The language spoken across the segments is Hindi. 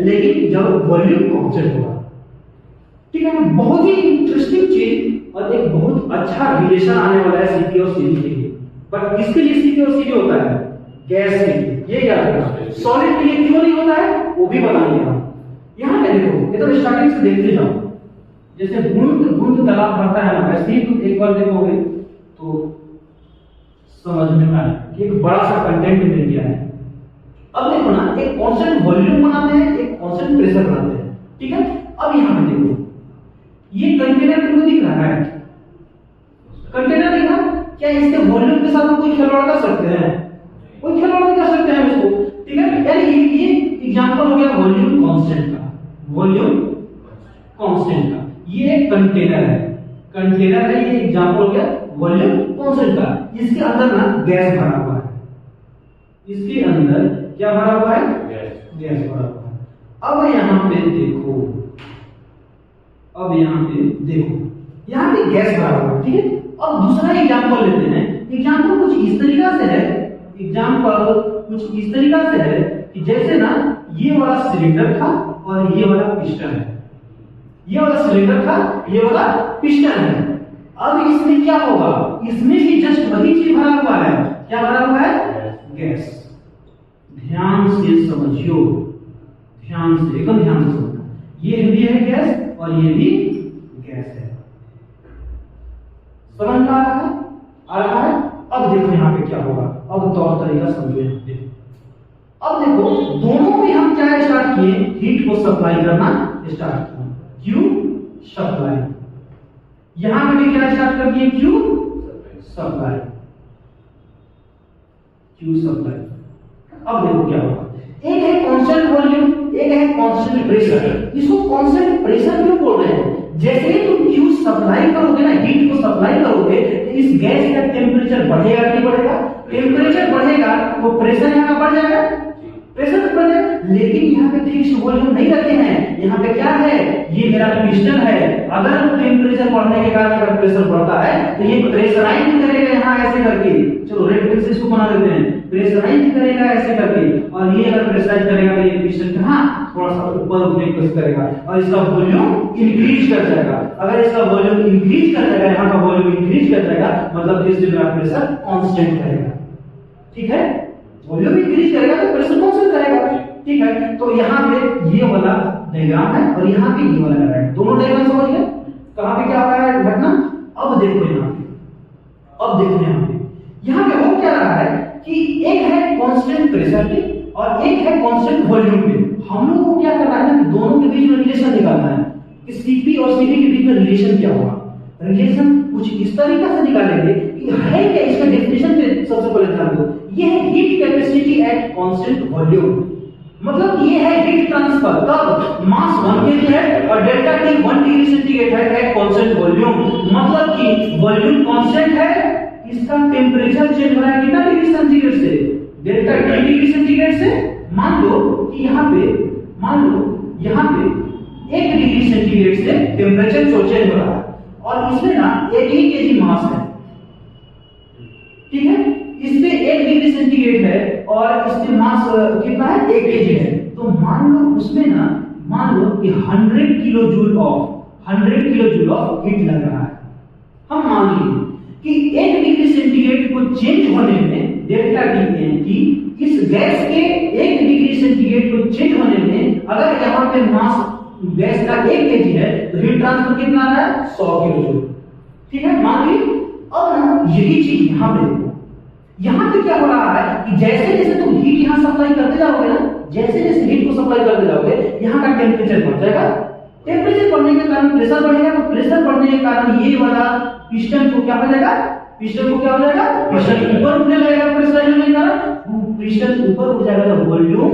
लेकिन जब वॉल्यूम कांस्टेंट होगा। ठीक है, बहुत ही इंटरेस्टिंग चीज और एक बहुत अच्छा रिलेशन आने वाला है सीपी और सीडी के लिए। बट किसके लिए सीपी और सीडी होता है? गैस के लिए। ये क्या है? सॉलिड के लिए क्यों नहीं होता है वो भी बताएंगे हम। यहाँ पे देखो, ये तो स्टार्टिंग से देखते जाओ, जैसे बूंद बूंद तालाब भरता है ना, वैसे ही तुम एक बार देखोगे तो समझ में आए कि एक बड़ा सा कंटेंट मिल गया है। अब देखो ना, एक कांस्टेंट वॉल्यूम बनाते हैं, एक कांस्टेंट प्रेशर बनाते हैं। ठीक है, अब यहाँ पे देखो, ये कंटेनर तुमको दिख रहा है, कंटेनर दिखा, क्या इसके वॉल्यूम के साथ कोई खिलवाड़ कर सकते हैं? कोई खिलवाड़ नहीं कर सकते हैं इसको। ठीक है, यानी ये एग्जांपल हो गया वॉल्यूम कांस्टेंट का, वॉल्यूम कांस्टेंट का। ये एक कंटेनर है, कंटेनर है, ये एग्जांपल हो गया वॉल्यूम कांस्टेंट का। इसके अंदर ना गैस भरा हुआ है, इसके अंदर क्या भरा हुआ है? गैस भरा हुआ है। अब यहाँ पे देखो, अब यहाँ पे देखो, यहाँ पे गैस भरा हुआ है। ठीक है, अब दूसरा एग्जांपल लेते हैं। एग्जांपल कुछ इस तरीका से है, एग्जांपल कुछ इस तरीका से है कि जैसे ना ये वाला सिलेंडर था और ये वाला पिस्टन है, ये वाला सिलेंडर था, ये वाला पिस्टन है। अब इसमें क्या होगा? इसमें भी जस्ट वही चीज भरा हुआ है। क्या भरा हुआ है? गैस। ध्यान से समझियो, ध्यान से, एकदम ध्यान से समझना। ये भी है गैस और ये भी गैस है। समझ में आ रहा है? आ रहा है? अब देखो यहाँ पे क्या होगा, अब तौर तरीका समझो। यहाँ पे अब देखो, दोनों में हम क्या स्टार्ट किए? हीट को सप्लाई करना स्टार्ट किए, क्यू सप्लाई। यहां पे भी क्या स्टार्ट कर दिए? Q supply, Q supply. अब देखो क्या होगा, एक है कांस्टेंट वॉल्यूम, एक है कांस्टेंट प्रेशर। इसको कांस्टेंट प्रेशर क्यों बोल रहे हैं? जैसे ही तुम क्यू सप्लाई करोगे ना, हीट को सप्लाई करोगे, तो इस गैस का टेम्परेचर बढ़ेगा नहीं बढ़ेगा? टेम्परेचर बढ़ेगा तो प्रेशर यहाँ बढ़ जाएगा, प्रेशर बढ़ जाएगा। लेकिन यहाँ पे फिक्स वॉल्यूम नहीं रखे हैं, यहाँ पे क्या है? ये मेरा पिस्टन है। अगर टेम्परेचर बढ़ने के कारण अगर प्रेशर बढ़ता है तो ये प्रेशराइज करेगा यहाँ ऐसे करके। चलो रेड पेन से इसको बना देते हैं, प्रेशराइज करेगा ऐसे करके। और ये अगर प्रेशराइज करेगा तो ये पिस्टन कहाँ थोड़ा सा ऊपर उठने की कोशिश करेगा और इसका वॉल्यूम इंक्रीज कर जाएगा। अगर इसका वॉल्यूम इंक्रीज कर जाएगा, यहाँ का वॉल्यूम इंक्रीज कर जाएगा, मतलब इस मेरा प्रेशर कांस्टेंट रहेगा। ठीक है, वॉल्यूम इंक्रीज करेगा तो प्रेशर कांस्टेंट रहेगा। ठीक है, तो यहाँ पे ये वाला डायग्राम है और यहाँ पे ये वाला डायग्राम है। दोनों डायग्राम समझ गए कहाँ पे क्या हो रहा है घटना? अब देखो यहाँ पे, अब देखो यहाँ पे हो क्या रहा है कि एक है कांस्टेंट प्रेशर पे और एक है कांस्टेंट वॉल्यूम पे। हम लोग को क्या करना है ना, दोनों के बीच में रिलेशन निकालना है कि सीपी और सीडी के बीच में रिलेशन क्या होगा। रिलेशन कुछ इस तरीके से निकालेंगे कि है क्या, इसका डेफिनेशन पे सबसे पहले ध्यान दो। ये है heat capacity at constant volume, मतलब ये है हीट ट्रांसफर। तब मास 1 kg है और डेल्टा T 1 डिग्री सेंटीग्रेड है एट कांस्टेंट वॉल्यूम, मतलब कि वॉल्यूम कांस्टेंट है, इसका टेम्परेचर चेंज हो रहा है कितना डिग्री सेंटीग्रेड से? डेल्टा T डिग्री सेंटीग्रेड से। मान लो कि यहाँ पे 1 डिग्री सेंटीग्रेड से टेम्परेचर चेंज हो रहा है और इसमें ना 1 ही केजी मास है। ठीक है, इसमें 1 डिग्री सेंटीग्रेड है और इसमें मास कितना है? 1 केजी है। तो मान लो उसमें ना, मान लो कि 100 किलो जूल ऑफ हीट लग रहा है। हम मान लीजिए कि 1 डिग्री सेंटीग्रेड को चेंज होने में डेल्टा टी इस गैस के 1 डिग्री सेंटीग्रेड को चेंज होने में, अगर यहाँ पे मास गैस का 1 केजी है तो हीट ट्रांसफर कितना आ रहा है? 100 किलो जूल। ठीक है, मान लीजिए। अब ना यही चीज यहाँ पे देखो, यहाँ पे क्या हो रहा है कि जैसे जैसे तुम हीट यहाँ सप्लाई करते जाओगे ना, जैसे जैसे हीट को सप्लाई करते जाओगे, यहाँ का टेम्परेचर बढ़ जाएगा। टेम्परेचर बढ़ने के कारण प्रेशर बढ़ेगा, तो प्रेशर बढ़ने के कारण ये वाला पिस्टन को क्या हो जाएगा? पिस्टन ऊपर उठने लगेगा। प्रेशर होने के कारण पिस्टन ऊपर उठ जाएगा तो वॉल्यूम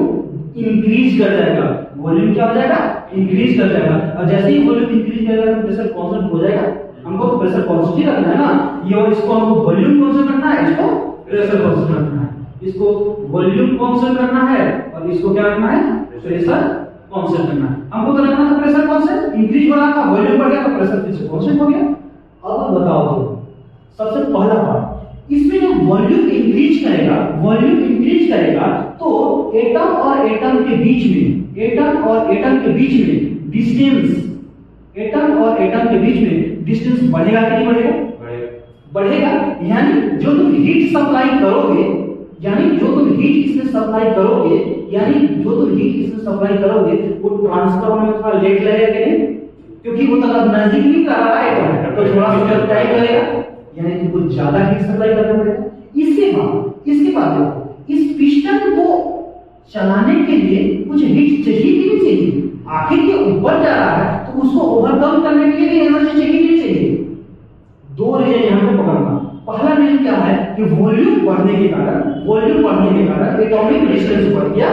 इंक्रीज कर जाएगा। वॉल्यूम क्या हो जाएगा? इंक्रीज कर जाएगा। और जैसे ही वॉल्यूम इंक्रीज करेगा तो प्रेशर कांस्टेंट हो जाएगा। हमको तो प्रेशर कांस्टेंट ही रखना है ना, ये और इसको हमको वॉल्यूम कांस्टेंट रखना है, इसको प्रेशर कांस्टेंट रखना है। इसको वॉल्यूम कांस्टेंट करना है और इसको क्या रखना है? प्रेशर कांस्टेंट करना है। हमको तो रखना था प्रेशर कांस्टेंट, इंक्रीज हो रहा था, वॉल्यूम बढ़ गया तो प्रेशर फिर से कांस्टेंट हो गया। अब बताओ तो सबसे पहला बात, इसमें जब वॉल्यूम इंक्रीज करेगा तो एटम और एटम के बीच में एटम और एटम के बीच में डिस्टेंस, एटम और एटम के बीच में डिस्टेंस बढ़ेगा कि नहीं बढ़ेगा? बढ़ेगा। यानी जो तुम हीट सप्लाई करोगे, यानी जो तुम हीट इसमें सप्लाई करोगे, यानी जो तुम हीट इसमें सप्लाई करोगे वो ट्रांसफर होने में थोड़ा लेट लगेगा कि नहीं? क्योंकि वो तक नजदीक नहीं कर रहा है एटम, तो थोड़ा सा टाइम लगेगा, यानी तुमको ज्यादा हीट सप्लाई करना पड़ेगा। इसके बाद देखो, इस पिस्टन को चलाने के लिए कुछ हीट चाहिए कि नहीं चाहिए? आखिर ये ऊपर जा रहा है तो उसको ओवरकम करने के लिए भी एनर्जी चाहिए कि नहीं चाहिए? दो रीजन यहाँ पे पकड़ना। पहला रीजन क्या है कि वॉल्यूम बढ़ने के कारण एटॉमिक डिस्टेंस बढ़ गया।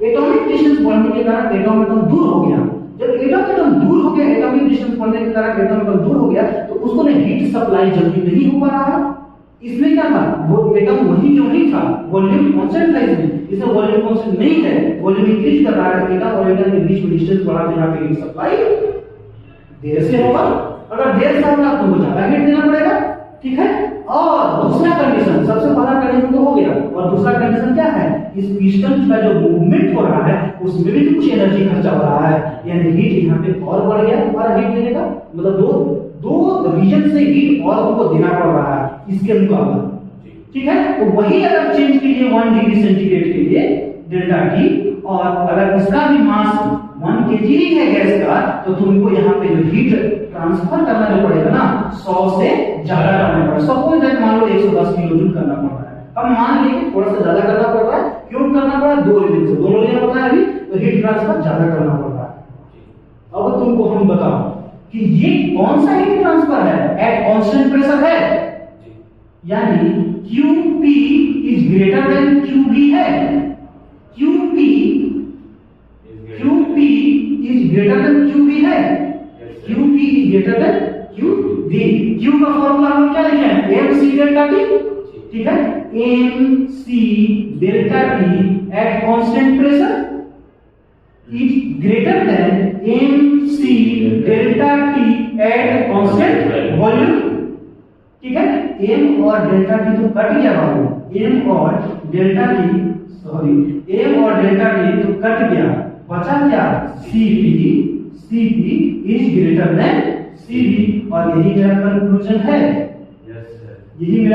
एटॉमिक डिस्टेंस बढ़ने के कारण एटम दूर हो गया। जब एटम दूर हो गया, एटॉमिक डिस्टेंस बढ़ने के कारण एटम दूर हो गया, तो उसको ना हीट सप्लाई जल्दी नहीं हो पा रहा है। इसमें क्या था, वो एटम वही जो नहीं था, वॉल्यूम कांस्टेंट था इसमें वॉल्यूम कांस्टेंट नहीं है, वॉल्यूम इंक्रीज कर रहा है। एटम और एटम के बीच में डिस्टेंस बढ़ा तो यहाँ पे हीट सप्लाई देर से होगा। अगर देर से होगा तो तुमको ज्यादा हीट देना पड़ेगा, ठीक है। और दूसरा कंडीशन, सबसे पहला कंडीशन तो हो गया, और दूसरा कंडीशन क्या है, इस पिस्टन का जो मूवमेंट हो रहा है उसमें भी कुछ एनर्जी खर्चा हो रहा है, यानी हीट यहाँ पे और बढ़ गया। हमारा हीट देने का मतलब दो रीजन से हीट और हमको देना पड़ रहा है इसके मुकाबले, ठीक है। तो वही अगर चेंज कीजिए 1 डिग्री सेंटीग्रेड के लिए डेल्टा टी, और अगर इसका भी मास 1 kg है गैस का, तो तुमको यहाँ पे जो हीट ट्रांसफर करना जो पड़ेगा ना 100 से ज्यादा करना पड़ेगा। सपोज दैट मान लो 110 किलो जूल करना पड़ रहा है। अब मान लीजिए थोड़ा सा ज्यादा करना पड़ रहा है, क्यों करना पड़ रहा है? दो रीजन से, दोनों रीजन पता है अभी, तो हीट ट्रांसफर ज्यादा करना पड़ रहा है। अब तुमको हम बताओ कि ये कौन सा हीट ट्रांसफर है, एट कांस्टेंट प्रेशर है, यानी QP is greater than QV है। QP is greater than QV है, QP is greater than QV। Q का फॉर्मूला हम क्या लिखे हैं, MC डेल्टा T, ठीक है। MC delta T at constant pressure is greater than MC delta T at constant volume, ठीक है। M और डेल्टा T तो कट गया बाबू, M और डेल्टा T तो कट गया, बचा क्या, CP is greater than CV, और यही मेरा कंक्लूजन है, यही